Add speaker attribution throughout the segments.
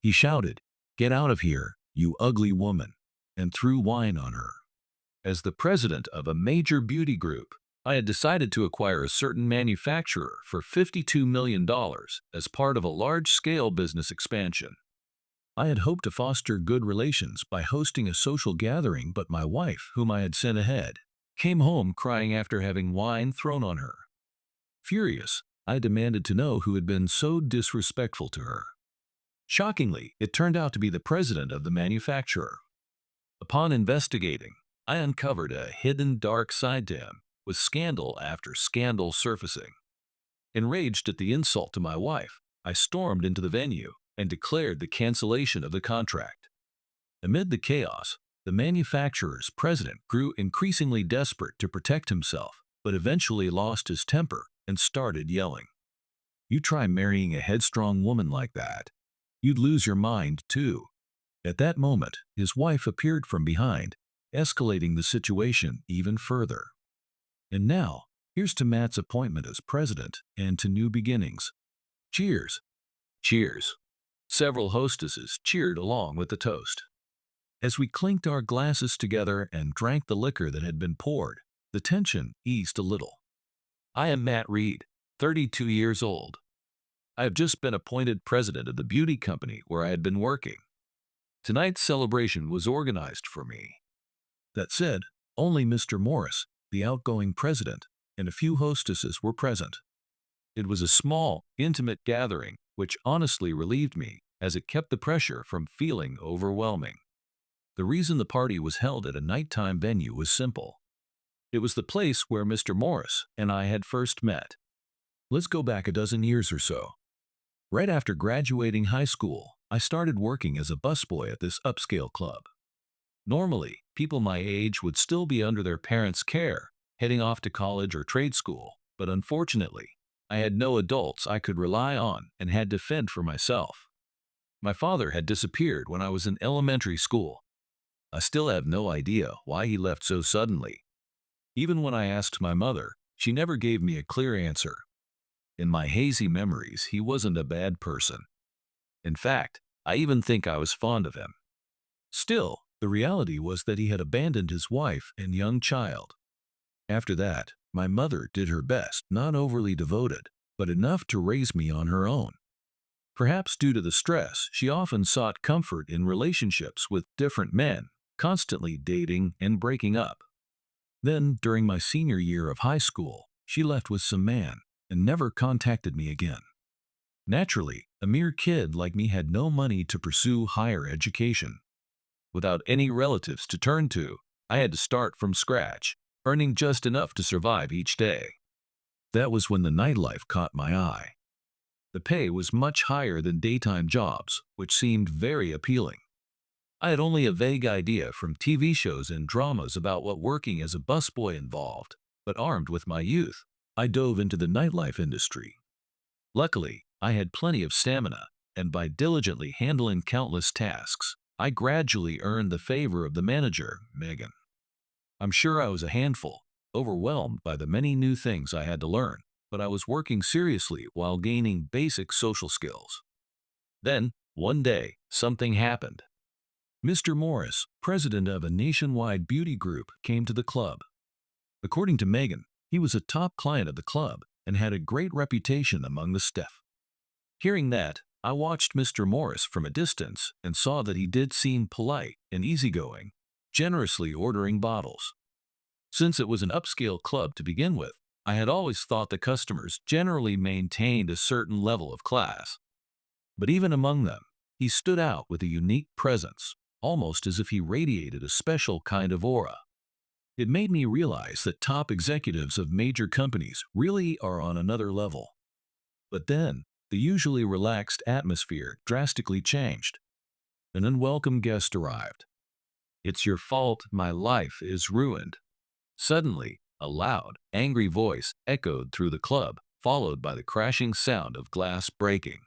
Speaker 1: He shouted, "Get out of here, you ugly woman," and threw wine on her. As the president of a major beauty group, I had decided to acquire a certain manufacturer for $52 million as part of a large-scale business expansion. I had hoped to foster good relations by hosting a social gathering, but my wife, whom I had sent ahead, came home crying after having wine thrown on her. Furious, I demanded to know who had been so disrespectful to her. Shockingly, it turned out to be the president of the manufacturer. Upon investigating, I uncovered a hidden dark side to him, with scandal after scandal surfacing. Enraged at the insult to my wife, I stormed into the venue and declared the cancellation of the contract. Amid the chaos, the manufacturer's president grew increasingly desperate to protect himself, but eventually lost his temper and started yelling. "You try marrying a headstrong woman like that, you'd lose your mind too." At that moment, his wife appeared from behind, escalating the situation even further. And now, here's to Matt's appointment as president and to new beginnings. Cheers! Cheers! Several hostesses cheered along with the toast. As we clinked our glasses together and drank the liquor that had been poured, the tension eased a little. I am Matt Reed, 32 years old. I have just been appointed president of the beauty company where I had been working. Tonight's celebration was organized for me. That said, only Mr. Morris, the outgoing president, and a few hostesses were present. It was a small, intimate gathering, which honestly relieved me, as it kept the pressure from feeling overwhelming. The reason the party was held at a nighttime venue was simple. It was the place where Mr. Morris and I had first met. Let's go back a dozen years or so. Right after graduating high school, I started working as a busboy at this upscale club. Normally, people my age would still be under their parents' care, heading off to college or trade school, but unfortunately, I had no adults I could rely on and had to fend for myself. My father had disappeared when I was in elementary school. I still have no idea why he left so suddenly. Even when I asked my mother, she never gave me a clear answer. In my hazy memories, he wasn't a bad person. In fact, I even think I was fond of him. Still, the reality was that he had abandoned his wife and young child. After that, my mother did her best, not overly devoted, but enough to raise me on her own. Perhaps due to the stress, she often sought comfort in relationships with different men, constantly dating and breaking up. Then, during my senior year of high school, she left with some man and never contacted me again. Naturally, a mere kid like me had no money to pursue higher education. Without any relatives to turn to, I had to start from scratch, earning just enough to survive each day. That was when the nightlife caught my eye. The pay was much higher than daytime jobs, which seemed very appealing. I had only a vague idea from TV shows and dramas about what working as a busboy involved, but armed with my youth, I dove into the nightlife industry. Luckily, I had plenty of stamina, and by diligently handling countless tasks, I gradually earned the favor of the manager, Megan. I'm sure I was a handful, overwhelmed by the many new things I had to learn, but I was working seriously while gaining basic social skills. Then, one day, something happened. Mr. Morris, president of a nationwide beauty group, came to the club. According to Megan, he was a top client of the club and had a great reputation among the staff. Hearing that, I watched Mr. Morris from a distance and saw that he did seem polite and easygoing, generously ordering bottles. Since it was an upscale club to begin with, I had always thought the customers generally maintained a certain level of class. But even among them, he stood out with a unique presence, almost as if he radiated a special kind of aura. It made me realize that top executives of major companies really are on another level. But then, the usually relaxed atmosphere drastically changed. An unwelcome guest arrived. "It's your fault my life is ruined." Suddenly, a loud, angry voice echoed through the club, followed by the crashing sound of glass breaking.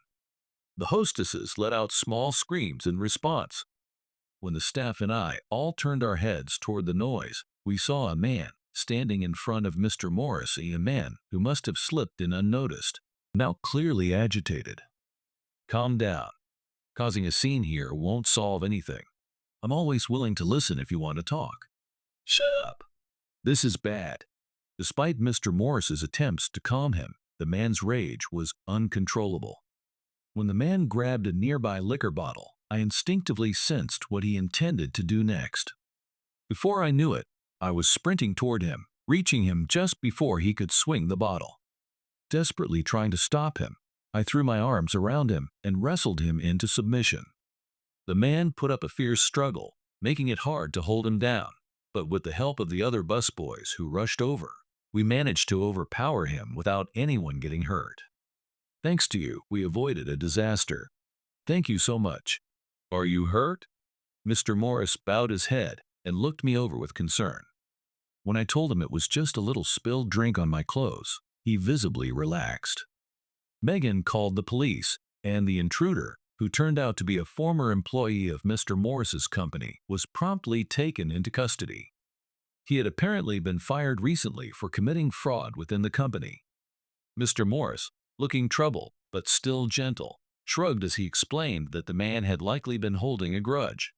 Speaker 1: The hostesses let out small screams in response. When the staff and I all turned our heads toward the noise, we saw a man standing in front of Mr. Morris, a man who must have slipped in unnoticed, now clearly agitated. "Calm down. Causing a scene here won't solve anything. I'm always willing to listen if you want to talk. Shut up. This is bad. Despite Mr. Morris's attempts to calm him, the man's rage was uncontrollable. When the man grabbed a nearby liquor bottle, I instinctively sensed what he intended to do next. Before I knew it, I was sprinting toward him, reaching him just before he could swing the bottle. Desperately trying to stop him, I threw my arms around him and wrestled him into submission. The man put up a fierce struggle, making it hard to hold him down, but with the help of the other busboys who rushed over, we managed to overpower him without anyone getting hurt. Thanks to you, we avoided a disaster. Thank you so much. Are you hurt? Mr. Morris bowed his head and looked me over with concern. When I told him it was just a little spilled drink on my clothes, he visibly relaxed. Megan called the police, and the intruder, who turned out to be a former employee of Mr. Morris's company, was promptly taken into custody. He had apparently been fired recently for committing fraud within the company. Mr. Morris, looking troubled but still gentle, shrugged as he explained that the man had likely been holding a grudge.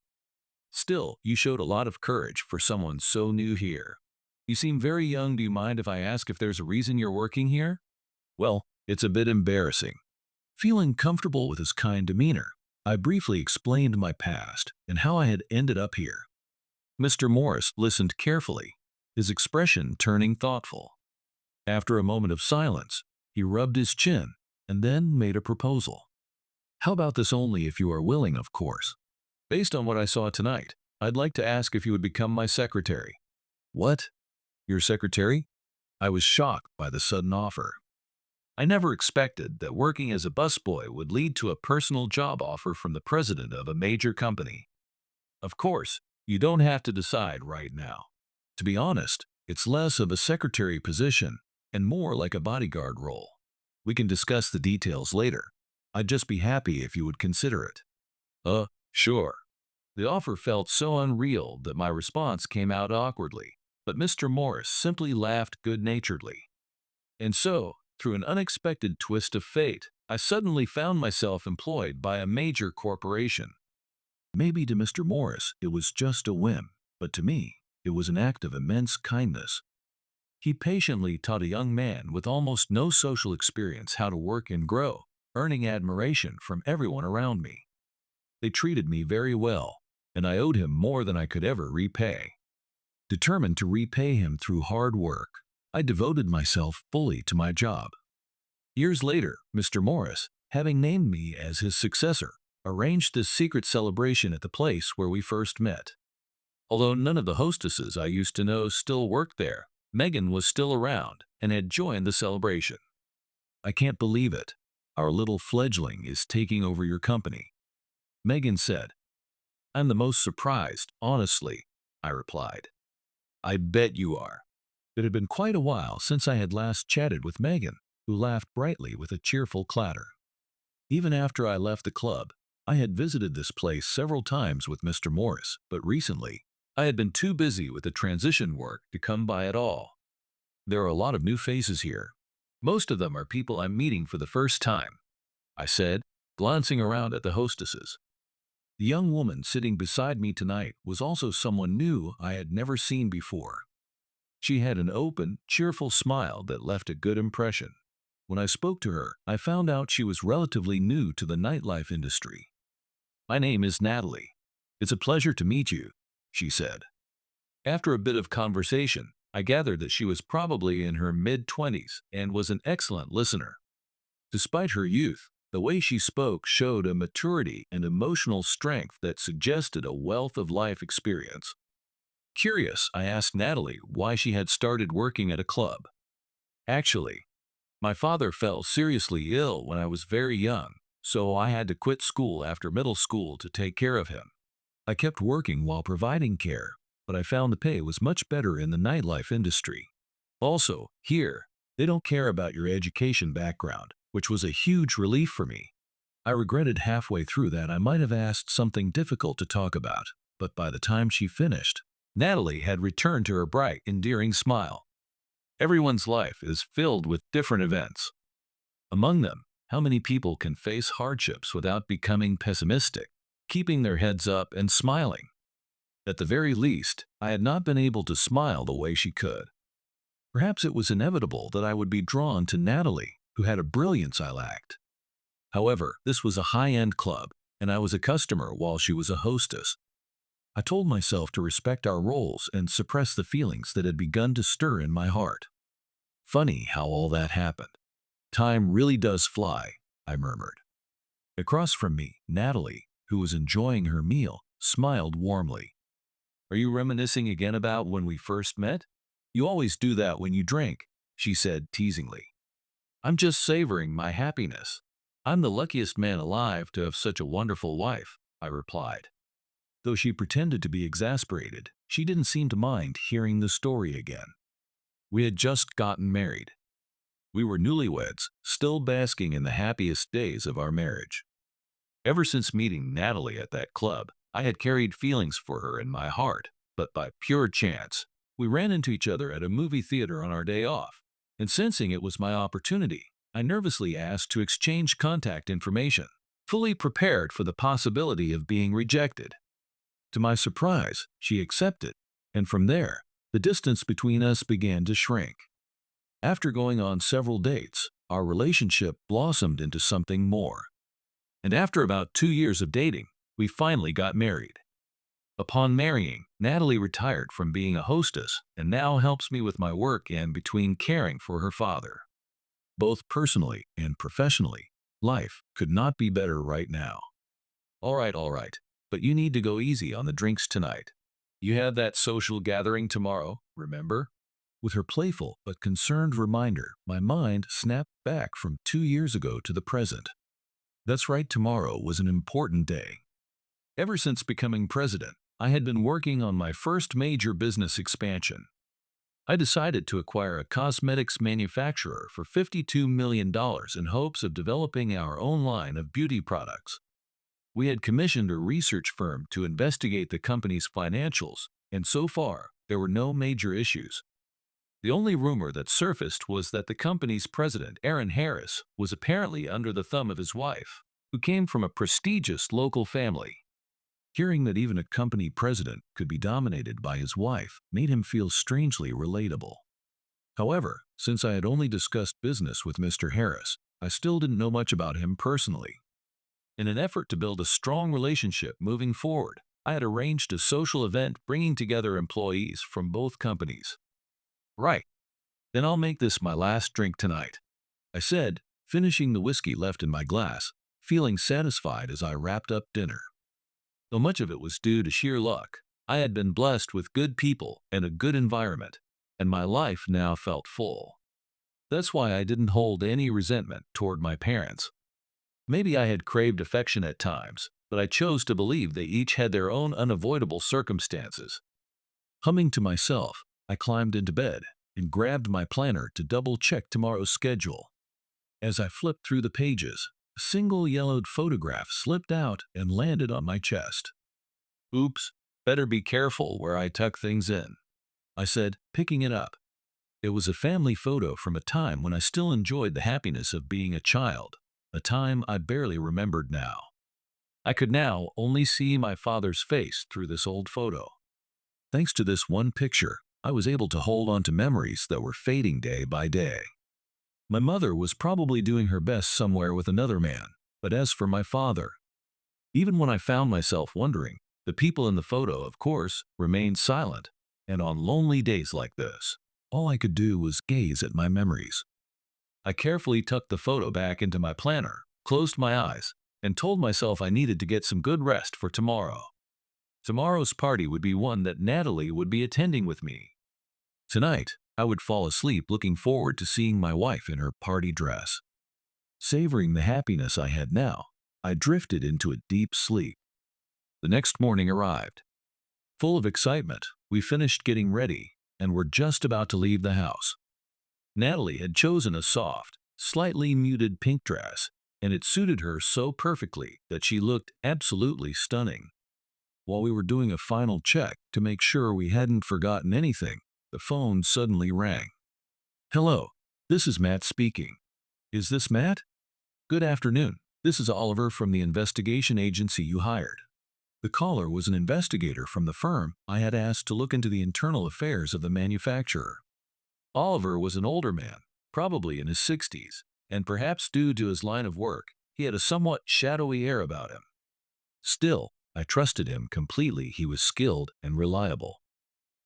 Speaker 1: Still, you showed a lot of courage for someone so new here. You seem very young. Do you mind if I ask if there's a reason you're working here? Well, it's a bit embarrassing. Feeling comfortable with his kind demeanor, I briefly explained my past and how I had ended up here. Mr. Morris listened carefully, his expression turning thoughtful. After a moment of silence, he rubbed his chin and then made a proposal. How about this? Only if you are willing, of course. Based on what I saw tonight, I'd like to ask if you would become my secretary. What? Your secretary? I was shocked by the sudden offer. I never expected that working as a busboy would lead to a personal job offer from the president of a major company. Of course, you don't have to decide right now. To be honest, it's less of a secretary position and more like a bodyguard role. We can discuss the details later. I'd just be happy if you would consider it. Sure. The offer felt so unreal that my response came out awkwardly, but Mr. Morris simply laughed good-naturedly. And so, through an unexpected twist of fate, I suddenly found myself employed by a major corporation. Maybe to Mr. Morris it was just a whim, but to me it was an act of immense kindness. He patiently taught a young man with almost no social experience how to work and grow, earning admiration from everyone around me. They treated me very well, and I owed him more than I could ever repay. Determined to repay him through hard work, I devoted myself fully to my job. Years later, Mr. Morris, having named me as his successor, arranged this secret celebration at the place where we first met. Although none of the hostesses I used to know still worked there, Megan was still around and had joined the celebration. I can't believe it. Our little fledgling is taking over your company, Megan said. I'm the most surprised, honestly, I replied. I bet you are. It had been quite a while since I had last chatted with Megan, who laughed brightly with a cheerful clatter. Even after I left the club, I had visited this place several times with Mr. Morris, but recently, I had been too busy with the transition work to come by at all. There are a lot of new faces here. Most of them are people I'm meeting for the first time, I said, glancing around at the hostesses. The young woman sitting beside me tonight was also someone new I had never seen before. She had an open, cheerful smile that left a good impression. When I spoke to her, I found out she was relatively new to the nightlife industry. My name is Natalie. It's a pleasure to meet you, she said. After a bit of conversation, I gathered that she was probably in her mid-20s and was an excellent listener. Despite her youth, the way she spoke showed a maturity and emotional strength that suggested a wealth of life experience. Curious, I asked Natalie why she had started working at a club. Actually, my father fell seriously ill when I was very young, so I had to quit school after middle school to take care of him. I kept working while providing care, but I found the pay was much better in the nightlife industry. Also, here, they don't care about your education background, which was a huge relief for me. I regretted halfway through that I might have asked something difficult to talk about, but by the time she finished, Natalie had returned to her bright, endearing smile. Everyone's life is filled with different events. Among them, How many people can face hardships without becoming pessimistic, keeping their heads up and smiling? At the very least, I had not been able to smile the way she could. Perhaps it was inevitable that I would be drawn to Natalie, who had a brilliance I lacked. However, this was a high-end club, and I was a customer while she was a hostess. I told myself to respect our roles and suppress the feelings that had begun to stir in my heart. Funny how all that happened. Time really does fly, I murmured. Across from me, Natalie, who was enjoying her meal, smiled warmly. Are you reminiscing again about when we first met? You always do that when you drink, she said teasingly. I'm just savoring my happiness. I'm the luckiest man alive to have such a wonderful wife, I replied. Though she pretended to be exasperated, she didn't seem to mind hearing the story again. We had just gotten married. We were newlyweds, still basking in the happiest days of our marriage. Ever since meeting Natalie at that club, I had carried feelings for her in my heart, but by pure chance, we ran into each other at a movie theater on our day off, and sensing it was my opportunity, I nervously asked to exchange contact information, fully prepared for the possibility of being rejected. To my surprise, she accepted, and from there, the distance between us began to shrink. After going on several dates, our relationship blossomed into something more. And after about 2 years of dating, we finally got married. Upon marrying, Natalie retired from being a hostess and now helps me with my work and between caring for her father. Both personally and professionally, life could not be better right now. All right, but you need to go easy on the drinks tonight. You have that social gathering tomorrow, remember? With her playful but concerned reminder, my mind snapped back from 2 years ago to the present. That's right, tomorrow was an important day. Ever since becoming president, I had been working on my first major business expansion. I decided to acquire a cosmetics manufacturer for $52 million in hopes of developing our own line of beauty products. We had commissioned a research firm to investigate the company's financials, and so far, there were no major issues. The only rumor that surfaced was that the company's president, Aaron Harris, was apparently under the thumb of his wife, who came from a prestigious local family. Hearing that even a company president could be dominated by his wife made him feel strangely relatable. However, since I had only discussed business with Mr. Harris, I still didn't know much about him personally. In an effort to build a strong relationship moving forward, I had arranged a social event bringing together employees from both companies. Right. Then I'll make this my last drink tonight, I said, finishing the whiskey left in my glass, feeling satisfied as I wrapped up dinner. Though much of it was due to sheer luck, I had been blessed with good people and a good environment, and my life now felt full. That's why I didn't hold any resentment toward my parents. Maybe I had craved affection at times, but I chose to believe they each had their own unavoidable circumstances. Humming to myself, I climbed into bed and grabbed my planner to double-check tomorrow's schedule. As I flipped through the pages, a single yellowed photograph slipped out and landed on my chest. Oops, better be careful where I tuck things in, I said, picking it up. It was a family photo from a time when I still enjoyed the happiness of being a child, a time I barely remembered now. I could now only see my father's face through this old photo. Thanks to this one picture, I was able to hold on to memories that were fading day by day. My mother was probably doing her best somewhere with another man, but as for my father, even when I found myself wondering, the people in the photo, of course, remained silent, and on lonely days like this, all I could do was gaze at my memories. I carefully tucked the photo back into my planner, closed my eyes, and told myself I needed to get some good rest for tomorrow. Tomorrow's party would be one that Natalie would be attending with me. Tonight, I would fall asleep looking forward to seeing my wife in her party dress. Savoring the happiness I had now, I drifted into a deep sleep. The next morning arrived. Full of excitement, we finished getting ready and were just about to leave the house. Natalie had chosen a soft, slightly muted pink dress, and it suited her so perfectly that she looked absolutely stunning. While we were doing a final check to make sure we hadn't forgotten anything, the phone suddenly rang. Hello, this is Matt speaking. Is this Matt? Good afternoon. This is Oliver from the investigation agency you hired. The caller was an investigator from the firm I had asked to look into the internal affairs of the manufacturer. Oliver was an older man, probably in his 60s, and perhaps due to his line of work, he had a somewhat shadowy air about him. Still, I trusted him completely. He was skilled and reliable.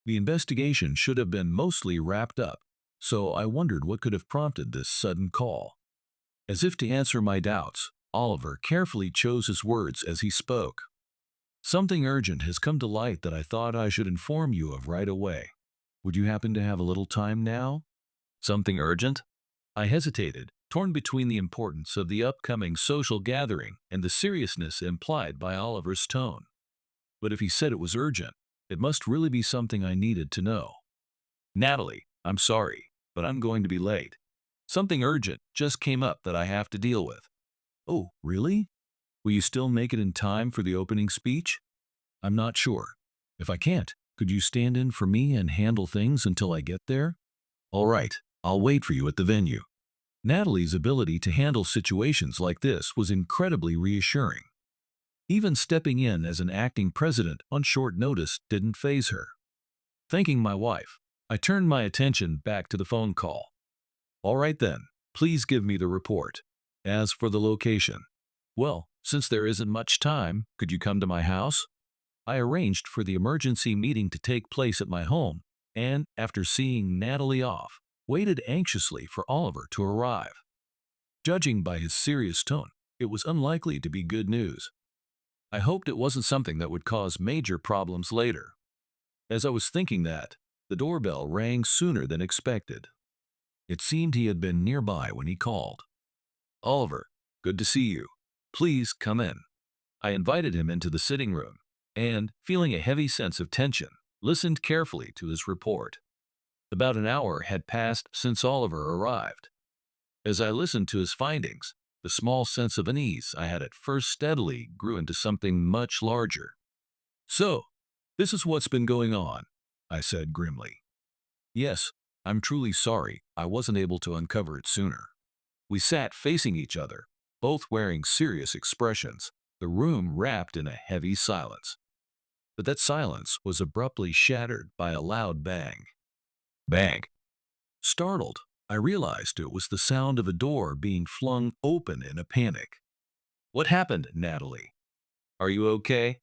Speaker 1: The investigation should have been mostly wrapped up, so I wondered what could have prompted this sudden call. As if to answer my doubts, Oliver carefully chose his words as he spoke. Something urgent has come to light that I thought I should inform you of right away. Would you happen to have a little time now? Something urgent? I hesitated, torn between the importance of the upcoming social gathering and the seriousness implied by Oliver's tone. But if he said it was urgent, it must really be something I needed to know. Natalie, I'm sorry, but I'm going to be late. Something urgent just came up that I have to deal with. Oh, really? Will you still make it in time for the opening speech? I'm not sure. If I can't, could you stand in for me and handle things until I get there? All right, I'll wait for you at the venue. Natalie's ability to handle situations like this was incredibly reassuring. Even stepping in as an acting president on short notice didn't faze her. Thanking my wife, I turned my attention back to the phone call. All right then, please give me the report. As for the location, well, since there isn't much time, could you come to my house? I arranged for the emergency meeting to take place at my home, and after seeing Natalie off, waited anxiously for Oliver to arrive. Judging by his serious tone, it was unlikely to be good news. I hoped it wasn't something that would cause major problems later. As I was thinking that, the doorbell rang sooner than expected. It seemed he had been nearby when he called. Oliver, good to see you. Please come in. I invited him into the sitting room, and, feeling a heavy sense of tension, listened carefully to his report. About an hour had passed since Oliver arrived. As I listened to his findings, the small sense of unease I had at first steadily grew into something much larger. So, this is what's been going on, I said grimly. Yes, I'm truly sorry I wasn't able to uncover it sooner. We sat facing each other, both wearing serious expressions, the room wrapped in a heavy silence. But that silence was abruptly shattered by a loud bang. Bang! Startled, I realized it was the sound of a door being flung open in a panic. What happened, Natalie? Are you okay?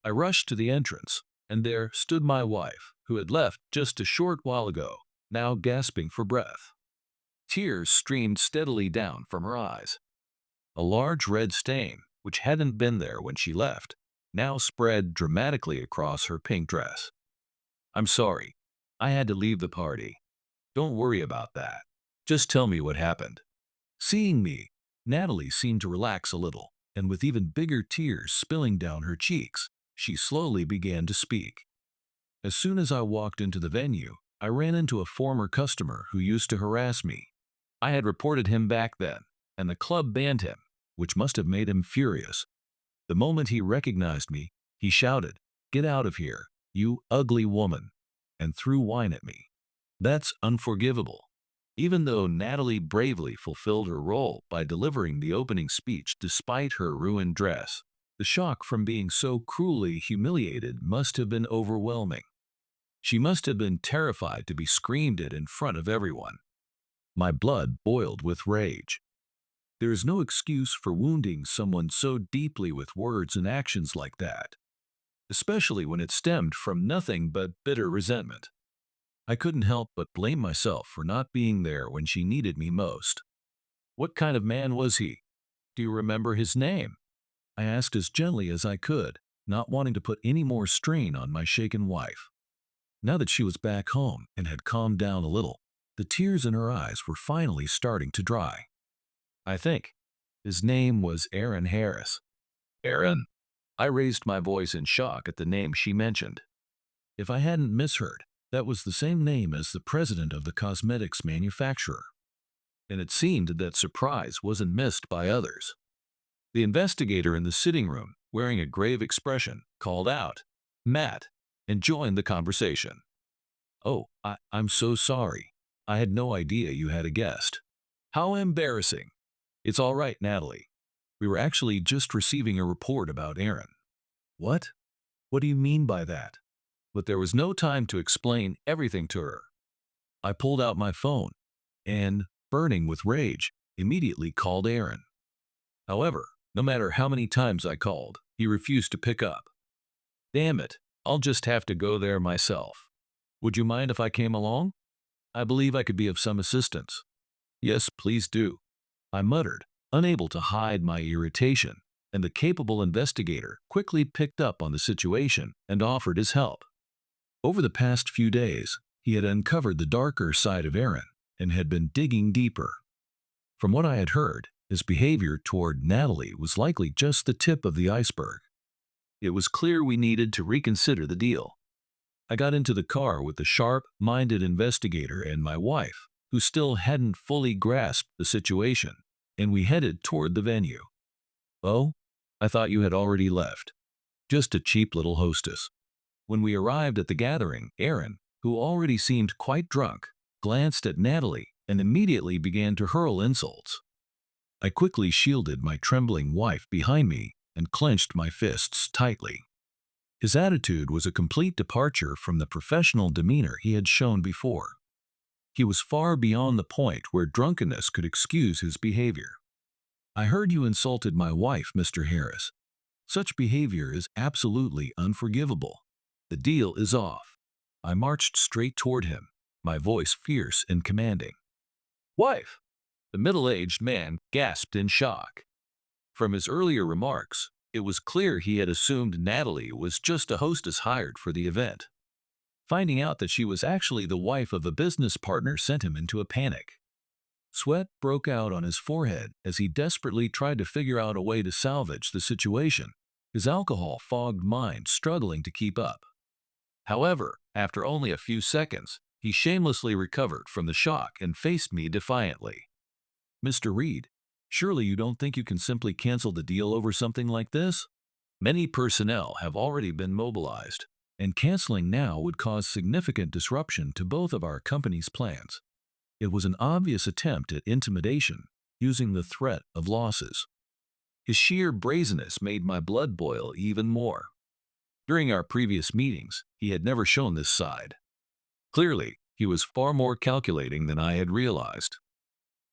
Speaker 1: I rushed to the entrance, and there stood my wife, who had left just a short while ago, now gasping for breath. Tears streamed steadily down from her eyes. A large red stain, which hadn't been there when she left, now spread dramatically across her pink dress. I'm sorry. I had to leave the party. Don't worry about that. Just tell me what happened. Seeing me, Natalie seemed to relax a little, and with even bigger tears spilling down her cheeks, she slowly began to speak. As soon as I walked into the venue, I ran into a former customer who used to harass me. I had reported him back then, and the club banned him, which must have made him furious. The moment he recognized me, he shouted, "Get out of here, you ugly woman," and threw wine at me. That's unforgivable. Even though Natalie bravely fulfilled her role by delivering the opening speech despite her ruined dress, the shock from being so cruelly humiliated must have been overwhelming. She must have been terrified to be screamed at in front of everyone. My blood boiled with rage. There is no excuse for wounding someone so deeply with words and actions like that, especially when it stemmed from nothing but bitter resentment. I couldn't help but blame myself for not being there when she needed me most. What kind of man was he? Do you remember his name? I asked as gently as I could, not wanting to put any more strain on my shaken wife. Now that she was back home and had calmed down a little, the tears in her eyes were finally starting to dry. I think his name was Aaron Harris. Aaron? I raised my voice in shock at the name she mentioned. If I hadn't misheard, that was the same name as the president of the cosmetics manufacturer. And it seemed that surprise wasn't missed by others. The investigator in the sitting room, wearing a grave expression, called out, "Matt," and joined the conversation. Oh, I'm so sorry. I had no idea you had a guest. How embarrassing. It's all right, Natalie. We were actually just receiving a report about Aaron. What? What do you mean by that? But there was no time to explain everything to her. I pulled out my phone and, burning with rage, immediately called Aaron. However, no matter how many times I called, he refused to pick up. Damn it, I'll just have to go there myself. Would you mind if I came along? I believe I could be of some assistance. Yes, please do, I muttered, unable to hide my irritation, and the capable investigator quickly picked up on the situation and offered his help. Over the past few days, he had uncovered the darker side of Aaron and had been digging deeper. From what I had heard, his behavior toward Natalie was likely just the tip of the iceberg. It was clear we needed to reconsider the deal. I got into the car with the sharp-minded investigator and my wife, who still hadn't fully grasped the situation, and we headed toward the venue. Oh, I thought you had already left. Just a cheap little hostess. When we arrived at the gathering, Aaron, who already seemed quite drunk, glanced at Natalie and immediately began to hurl insults. I quickly shielded my trembling wife behind me and clenched my fists tightly. His attitude was a complete departure from the professional demeanor he had shown before. He was far beyond the point where drunkenness could excuse his behavior. I heard you insulted my wife, Mr. Harris. Such behavior is absolutely unforgivable. The deal is off. I marched straight toward him, my voice fierce and commanding. Wife! The middle-aged man gasped in shock. From his earlier remarks, it was clear he had assumed Natalie was just a hostess hired for the event. Finding out that she was actually the wife of a business partner sent him into a panic. Sweat broke out on his forehead as he desperately tried to figure out a way to salvage the situation, his alcohol-fogged mind struggling to keep up. However, after only a few seconds, he shamelessly recovered from the shock and faced me defiantly. Mr. Reed, surely you don't think you can simply cancel the deal over something like this? Many personnel have already been mobilized, and canceling now would cause significant disruption to both of our company's plans. It was an obvious attempt at intimidation, using the threat of losses. His sheer brazenness made my blood boil even more. During our previous meetings, he had never shown this side. Clearly, he was far more calculating than I had realized.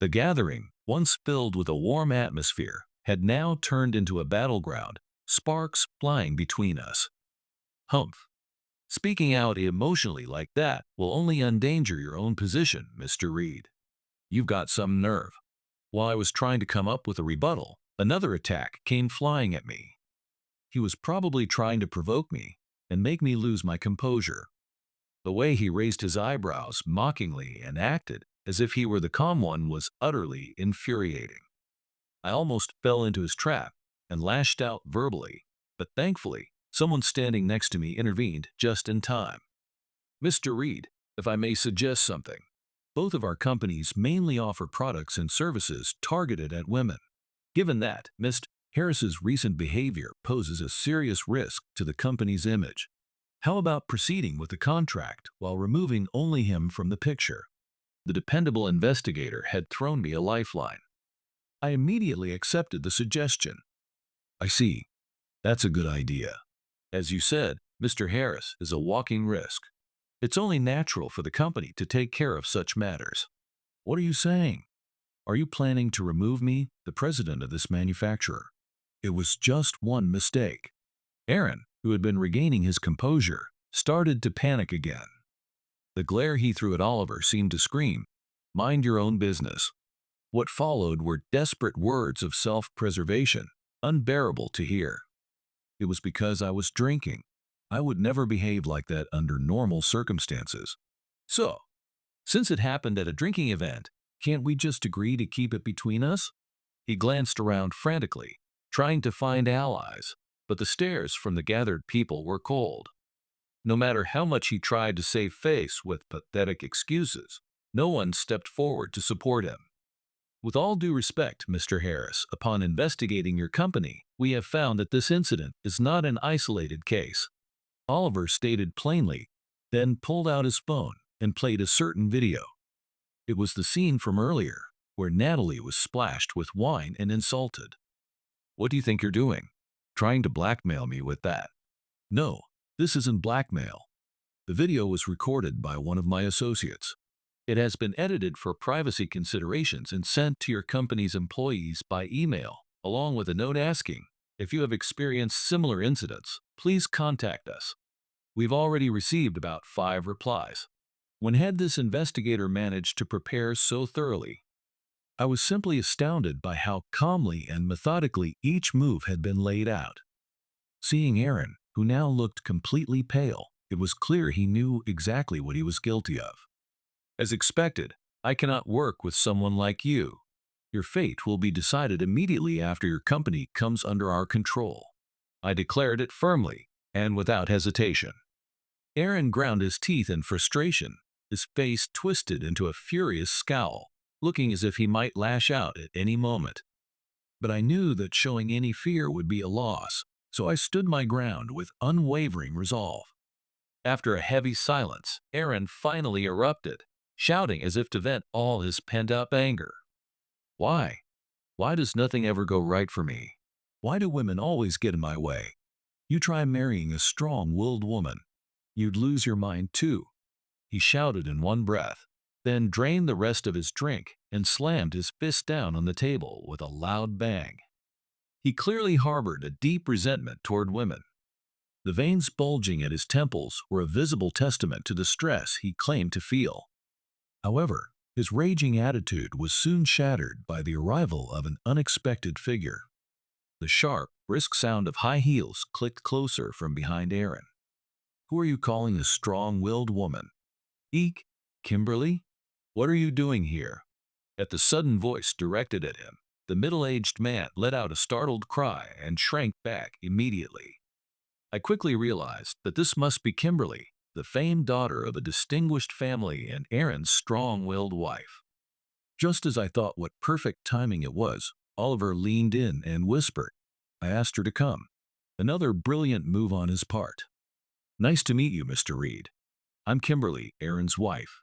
Speaker 1: The gathering, once filled with a warm atmosphere, had now turned into a battleground, sparks flying between us. Humph. Speaking out emotionally like that will only endanger your own position, Mr. Reed. You've got some nerve. While I was trying to come up with a rebuttal, another attack came flying at me. He was probably trying to provoke me and make me lose my composure. The way he raised his eyebrows mockingly and acted as if he were the calm one was utterly infuriating. I almost fell into his trap and lashed out verbally, but thankfully, someone standing next to me intervened just in time. Mr. Reed, if I may suggest something, both of our companies mainly offer products and services targeted at women. Given that, Mr. Harris's recent behavior poses a serious risk to the company's image. How about proceeding with the contract while removing only him from the picture? The dependable investigator had thrown me a lifeline. I immediately accepted the suggestion. I see. That's a good idea. As you said, Mr. Harris is a walking risk. It's only natural for the company to take care of such matters. What are you saying? Are you planning to remove me, the president of this manufacturer? It was just one mistake. Aaron, who had been regaining his composure, started to panic again. The glare he threw at Oliver seemed to scream, "Mind your own business." What followed were desperate words of self-preservation, unbearable to hear. It was because I was drinking. I would never behave like that under normal circumstances. So, since it happened at a drinking event, can't we just agree to keep it between us? He glanced around frantically, trying to find allies, but the stares from the gathered people were cold. No matter how much he tried to save face with pathetic excuses, no one stepped forward to support him. With all due respect, Mr. Harris, upon investigating your company, we have found that this incident is not an isolated case. Oliver stated plainly, then pulled out his phone and played a certain video. It was the scene from earlier, where Natalie was splashed with wine and insulted. "What do you think you're doing? Trying to blackmail me with that?" "No, this isn't blackmail. The video was recorded by one of my associates. It has been edited for privacy considerations and sent to your company's employees by email, along with a note asking, if you have experienced similar incidents, please contact us. We've already received about 5 replies." When had this investigator managed to prepare so thoroughly? I was simply astounded by how calmly and methodically each move had been laid out. Seeing Aaron, who now looked completely pale, it was clear he knew exactly what he was guilty of. "As expected, I cannot work with someone like you. Your fate will be decided immediately after your company comes under our control." I declared it firmly and without hesitation. Aaron ground his teeth in frustration, his face twisted into a furious scowl, looking as if he might lash out at any moment. But I knew that showing any fear would be a loss, so I stood my ground with unwavering resolve. After a heavy silence, Aaron finally erupted, shouting as if to vent all his pent-up anger. "Why? Why does nothing ever go right for me? Why do women always get in my way? You try marrying a strong-willed woman. You'd lose your mind too," he shouted in one breath, then drained the rest of his drink and slammed his fist down on the table with a loud bang. He clearly harbored a deep resentment toward women. The veins bulging at his temples were a visible testament to the stress he claimed to feel. However, his raging attitude was soon shattered by the arrival of an unexpected figure. The sharp, brisk sound of high heels clicked closer from behind Aaron. "Who are you calling a strong-willed woman? Eek, Kimberly? What are you doing here?" At the sudden voice directed at him, the middle-aged man let out a startled cry and shrank back immediately. I quickly realized that this must be Kimberly, the famed daughter of a distinguished family and Aaron's strong-willed wife. Just as I thought what perfect timing it was, Oliver leaned in and whispered. I asked her to come. Another brilliant move on his part. "Nice to meet you, Mr. Reed. I'm Kimberly, Aaron's wife.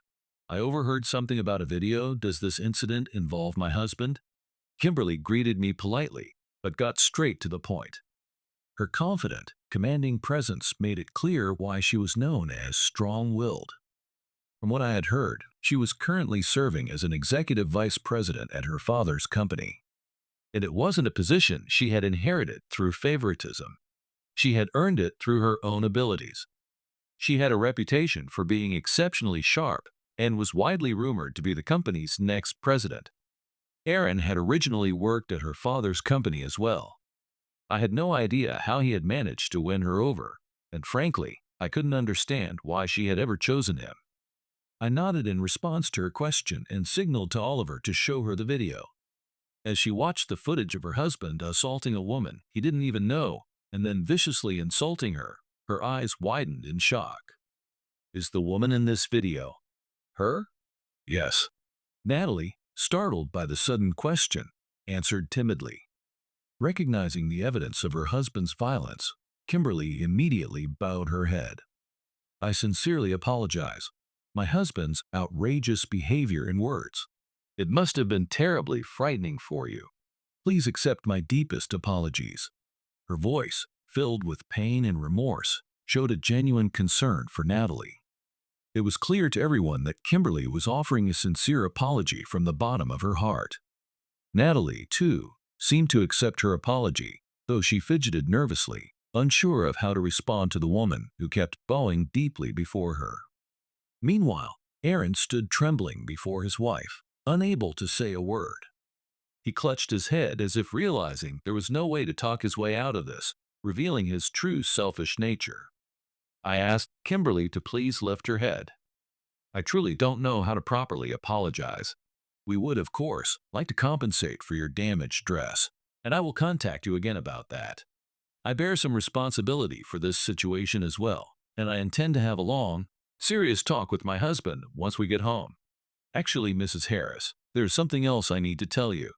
Speaker 1: I overheard something about a video. Does this incident involve my husband?" Kimberly greeted me politely, but got straight to the point. Her confident, commanding presence made it clear why she was known as strong-willed. From what I had heard, she was currently serving as an executive vice president at her father's company. And it wasn't a position she had inherited through favoritism. She had earned it through her own abilities. She had a reputation for being exceptionally sharp and was widely rumored to be the company's next president. Aaron had originally worked at her father's company as well. I had no idea how he had managed to win her over, and frankly, I couldn't understand why she had ever chosen him. I nodded in response to her question and signaled to Oliver to show her the video. As she watched the footage of her husband assaulting a woman he didn't even know and then viciously insulting her, her eyes widened in shock. "Is the woman in this video her?" "Yes." Natalie, startled by the sudden question, answered timidly. Recognizing the evidence of her husband's violence, Kimberly immediately bowed her head. "I sincerely apologize. My husband's outrageous behavior and words. It must have been terribly frightening for you. Please accept my deepest apologies." Her voice, filled with pain and remorse, showed a genuine concern for Natalie. It was clear to everyone that Kimberly was offering a sincere apology from the bottom of her heart. Natalie, too, seemed to accept her apology, though she fidgeted nervously, unsure of how to respond to the woman who kept bowing deeply before her. Meanwhile, Aaron stood trembling before his wife, unable to say a word. He clutched his head as if realizing there was no way to talk his way out of this, revealing his true selfish nature. I asked Kimberly to please lift her head. "I truly don't know how to properly apologize. We would, of course, like to compensate for your damaged dress, and I will contact you again about that. I bear some responsibility for this situation as well, and I intend to have a long, serious talk with my husband once we get home. Actually, Mrs. Harris, there's something else I need to tell you."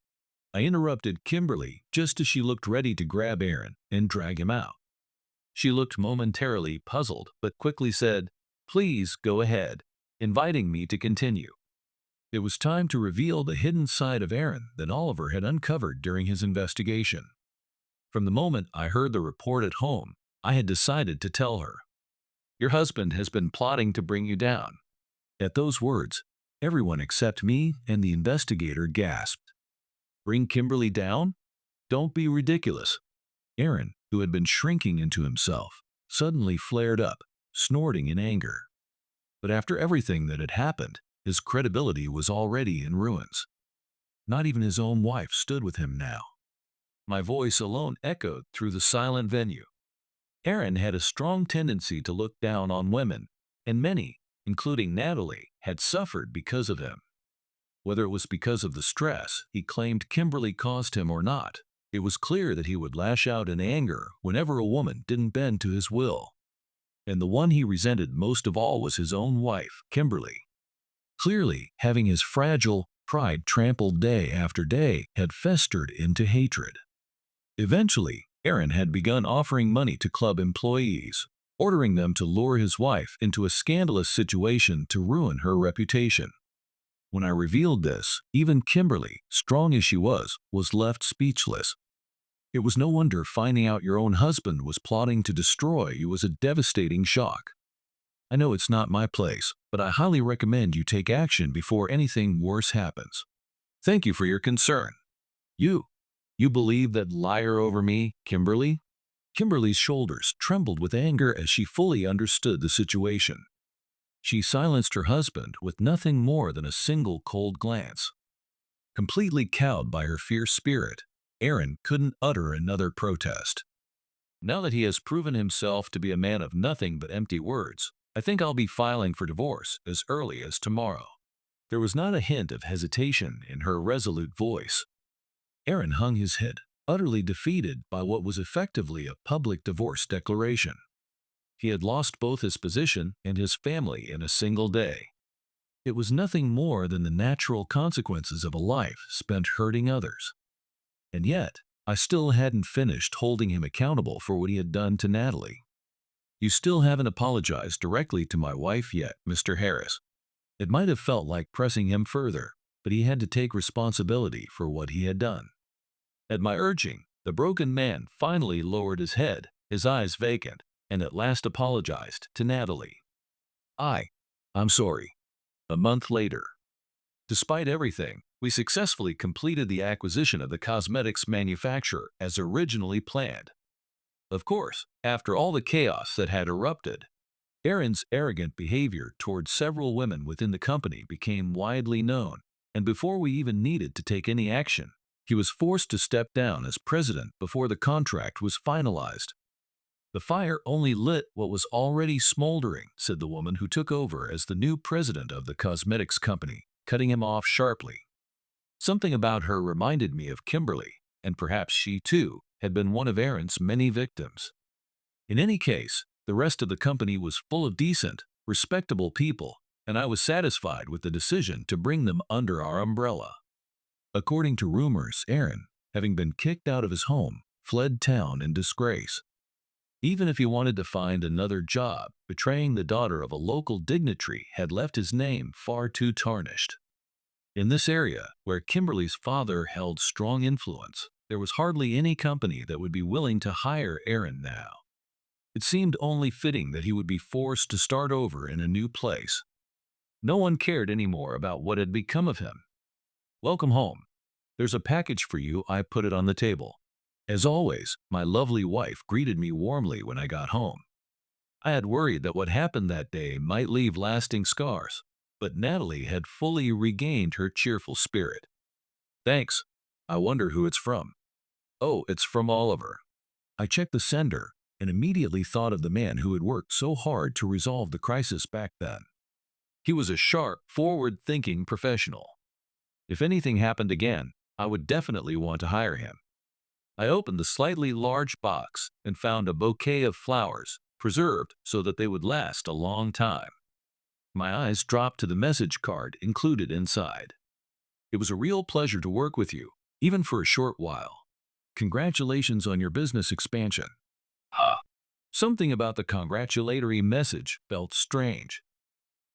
Speaker 1: I interrupted Kimberly just as she looked ready to grab Aaron and drag him out. She looked momentarily puzzled, but quickly said, "Please go ahead," inviting me to continue. It was time to reveal the hidden side of Aaron that Oliver had uncovered during his investigation. From the moment I heard the report at home, I had decided to tell her. Your husband has been plotting to bring you down. At those words, everyone except me and the investigator gasped. Bring Kimberly down? Don't be ridiculous. Aaron, who had been shrinking into himself, suddenly flared up, snorting in anger. But after everything that had happened, his credibility was already in ruins. Not even his own wife stood with him now. My voice alone echoed through the silent venue. Aaron had a strong tendency to look down on women, and many, including Natalie, had suffered because of him. Whether it was because of the stress he claimed Kimberly caused him or not, it was clear that he would lash out in anger whenever a woman didn't bend to his will. And the one he resented most of all was his own wife, Kimberly. Clearly, having his fragile pride trampled day after day had festered into hatred. Eventually, Aaron had begun offering money to club employees, ordering them to lure his wife into a scandalous situation to ruin her reputation. When I revealed this, even Kimberly, strong as she was left speechless. It was no wonder finding out your own husband was plotting to destroy you was a devastating shock. I know it's not my place, but I highly recommend you take action before anything worse happens. Thank you for your concern. You believe that liar over me, Kimberly? Kimberly's shoulders trembled with anger as she fully understood the situation. She silenced her husband with nothing more than a single cold glance. Completely cowed by her fierce spirit, Aaron couldn't utter another protest. Now that he has proven himself to be a man of nothing but empty words, I think I'll be filing for divorce as early as tomorrow. There was not a hint of hesitation in her resolute voice. Aaron hung his head, utterly defeated by what was effectively a public divorce declaration. He had lost both his position and his family in a single day. It was nothing more than the natural consequences of a life spent hurting others. And yet, I still hadn't finished holding him accountable for what he had done to Natalie. You still haven't apologized directly to my wife yet, Mr. Harris. It might have felt like pressing him further, but he had to take responsibility for what he had done. At my urging, the broken man finally lowered his head, his eyes vacant, and at last apologized to Natalie. I'm sorry. A month later. Despite everything, we successfully completed the acquisition of the cosmetics manufacturer as originally planned. Of course, after all the chaos that had erupted, Aaron's arrogant behavior towards several women within the company became widely known, and before we even needed to take any action, he was forced to step down as president before the contract was finalized. The fire only lit what was already smoldering, said the woman who took over as the new president of the cosmetics company, cutting him off sharply. Something about her reminded me of Kimberly, and perhaps she, too, had been one of Aaron's many victims. In any case, the rest of the company was full of decent, respectable people, and I was satisfied with the decision to bring them under our umbrella. According to rumors, Aaron, having been kicked out of his home, fled town in disgrace. Even if he wanted to find another job, betraying the daughter of a local dignitary had left his name far too tarnished. In this area, where Kimberly's father held strong influence, there was hardly any company that would be willing to hire Aaron now. It seemed only fitting that he would be forced to start over in a new place. No one cared anymore about what had become of him. Welcome home. There's a package for you. I put it on the table. As always, my lovely wife greeted me warmly when I got home. I had worried that what happened that day might leave lasting scars, but Natalie had fully regained her cheerful spirit. Thanks. I wonder who it's from. Oh, it's from Oliver. I checked the sender and immediately thought of the man who had worked so hard to resolve the crisis back then. He was a sharp, forward-thinking professional. If anything happened again, I would definitely want to hire him. I opened the slightly large box and found a bouquet of flowers, preserved so that they would last a long time. My eyes dropped to the message card included inside. It was a real pleasure to work with you, even for a short while. Congratulations on your business expansion. Something about the congratulatory message felt strange.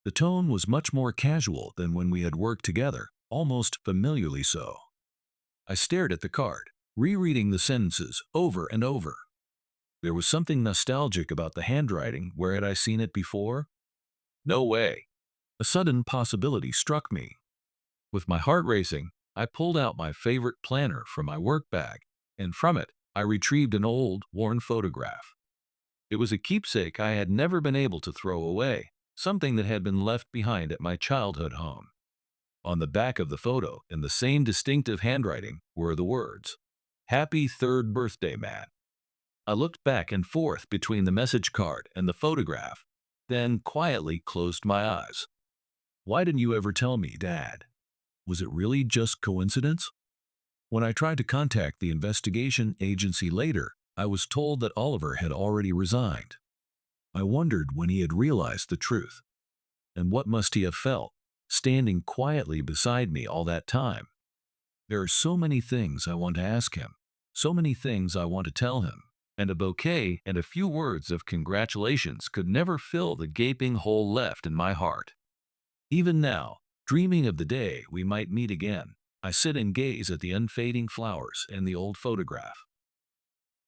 Speaker 1: The tone was much more casual than when we had worked together, almost familiarly so. I stared at the card, rereading the sentences over and over. There was something nostalgic about the handwriting. Where had I seen it before? No way. A sudden possibility struck me. With my heart racing, I pulled out my favorite planner from my work bag, and from it, I retrieved an old, worn photograph. It was a keepsake I had never been able to throw away, something that had been left behind at my childhood home. On the back of the photo, in the same distinctive handwriting, were the words, "Happy third birthday, Matt." I looked back and forth between the message card and the photograph, then quietly closed my eyes. Why didn't you ever tell me, Dad? Was it really just coincidence? When I tried to contact the investigation agency later, I was told that Oliver had already resigned. I wondered when he had realized the truth. And what must he have felt, standing quietly beside me all that time? There are so many things I want to ask him, so many things I want to tell him, and a bouquet and a few words of congratulations could never fill the gaping hole left in my heart. Even now, dreaming of the day we might meet again, I sit and gaze at the unfading flowers and the old photograph.